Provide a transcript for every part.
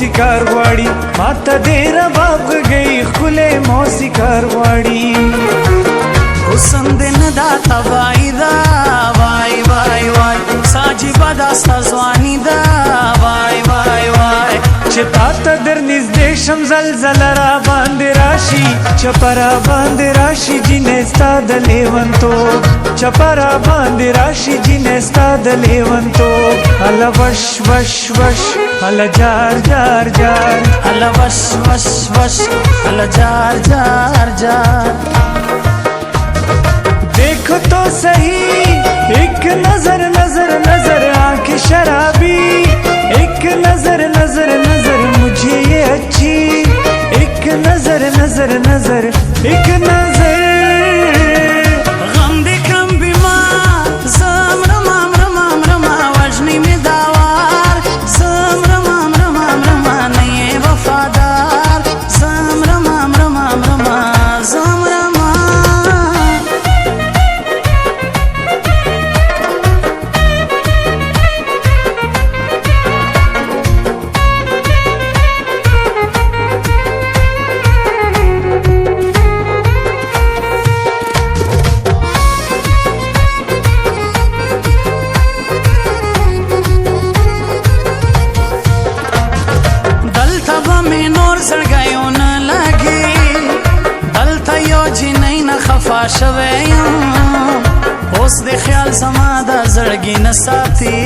موسیقار غواړي ماته ډېر باب غږی خله موسیقار غواړي حسن دې نه دا تبای دا وای وای وای ساجيبه دا ځواني دا وای وای وای چې تا ته در نږدې شم زلزله را باندې راشي چپرا باندې راشي جینې ستا د لیونتوب چپرا باندې راشي جینې ستا د لیونتوب هله وش وش وش هله جار جار جار هله وش وش وش هله جار جار جار देखो तो सही एक नजर नजर नजर आंख शराबी एक नजर नजर नजर मुझे ये अच्छी एक नजर नजर नजर एक नजर غم دې کم بیما زم رمام رمام رما وجنی می داوار زم رمام رمام رما نه وفادار زم رمام رمام رما زم اوس د خیال زما د زړګي نه ساتي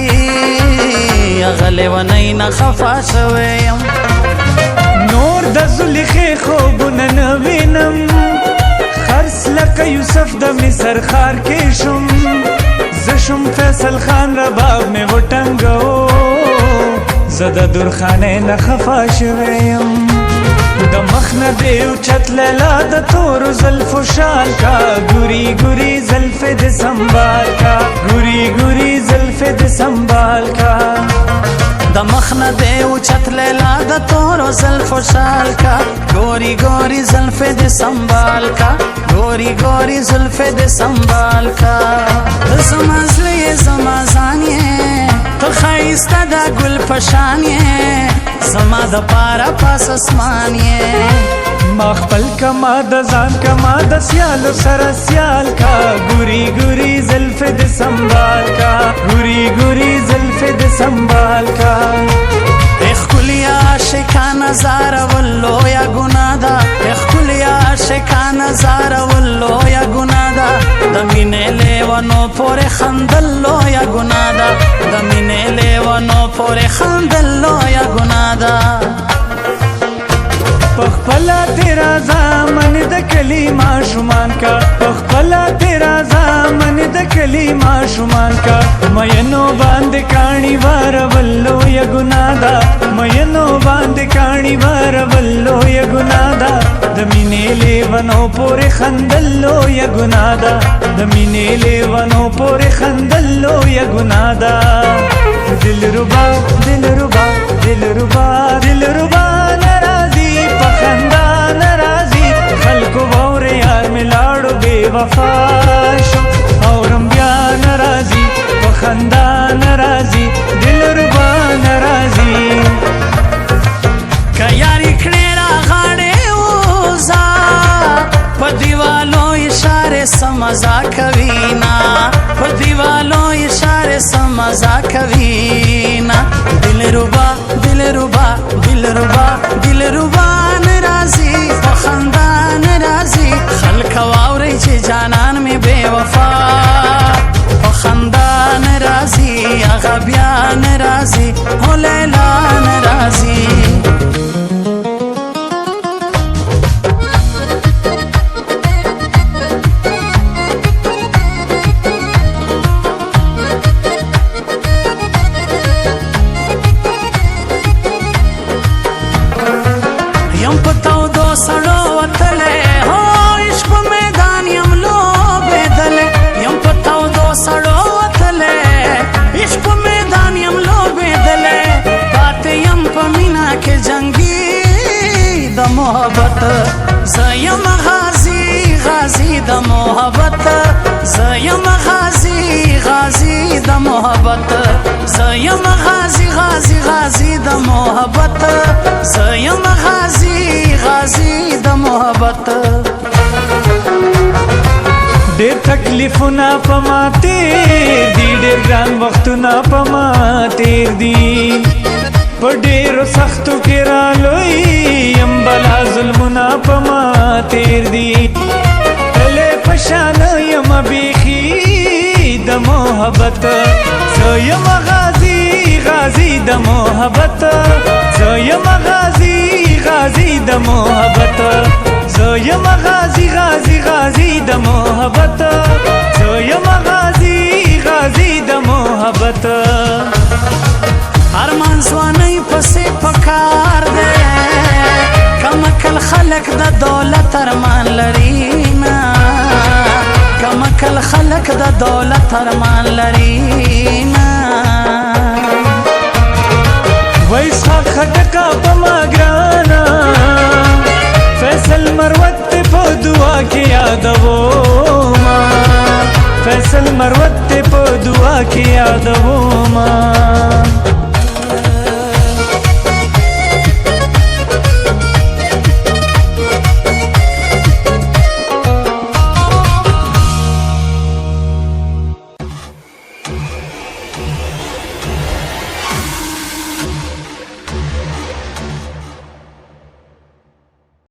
غلې ونی نه خفا شوم نور د زلخې خوبونه نه وینم خرس لکه یوسف د مصر خار کې شم زشم فیصل خان رباب مې وټنګو زه د درخانې نه خفا شوم د مخ نه دیو چت لیلا د تور زلفو شال کا ګوري ګوري زلف د سنبال کا ګوري ګوري زلف د سنبال کا د مخ نه دیو چت لیلا د تور زلفو شال کا ګوري ګوري زلف د سنبال کا ګوري ګوري زلف د سنبال کا زما زلې زما ځانې ته ښایسته د ګل پشان زما د پاره پاس اسمان ما خپل کما د ځان کما د سیالو سره سیال کا ګوري ګوري زلف د سنبال کا ګوري ګوري زلف د سنبال کا اخکلیا عاشقانه زار ولو یا ګناه ده اخکلیا عاشقانه زار ولو یا ګناه ده د مینې لیوانو پورې خندلو یا ګناه ده د مینې لیوانو پورې خندلو یا ګناه ده پخپلا تیرا زامن د کلی ماشومان کا پخپلا تیرا زامن د کلی ماشومان کا مینو باندې کانی وار ولو یا ګنادا مینو باندې کانی وار ولو یا ګنادا د مینې لیوانو پورې خندلو یا ګنادا د مینې لیوانو پورې خندلو یا ګنادا دلربا دلربا دلربا دلربا پخندا ناراضي خلکو وور یار ملاړو بے وفا شو اورم بیا ناراضي پخندا ناراضي دلربا ناراضي که یاری کړې را غاړې وزا په دیوالو اشاره سمزا کوي نا په دیوالو اشاره سمزا کوي نا دلربا دلربا دلربا دلربا ناراضي پخندا ناراضي خلک واوري چې جانان می بے وفا پخندا ناراضي هغه بیا ناراضي هو لیلا ناراضي محبت زیم غازی غازی د محبت زیم غازی غازی د محبت زیم غازی غازی غازی د محبت زیم غازی غازی د محبت ډېر تکلیفونه په ما تېر دي ډېر ګران وختونه په ما تېر دي په ډېرو سختو کې رالوی یم بلا ظلمونه په ما تېر دي تللی په شان یم بیخي د محبت زه یم غازي غازي د محبت زه یم غازي غازي د محبت زه یم غازي غازي غازي د محبت زه یم غازي غازي د محبت ارمان ځوانۍ پسې پکار دی کمکل خلک د دولت ارمان لري نه کمکل خلک د دولت ارمان لري نه وایسحاق خټکه په ما ګرانه فیصل مروت په دعا کې یادوما فیصل مروت په دعا کې یادوما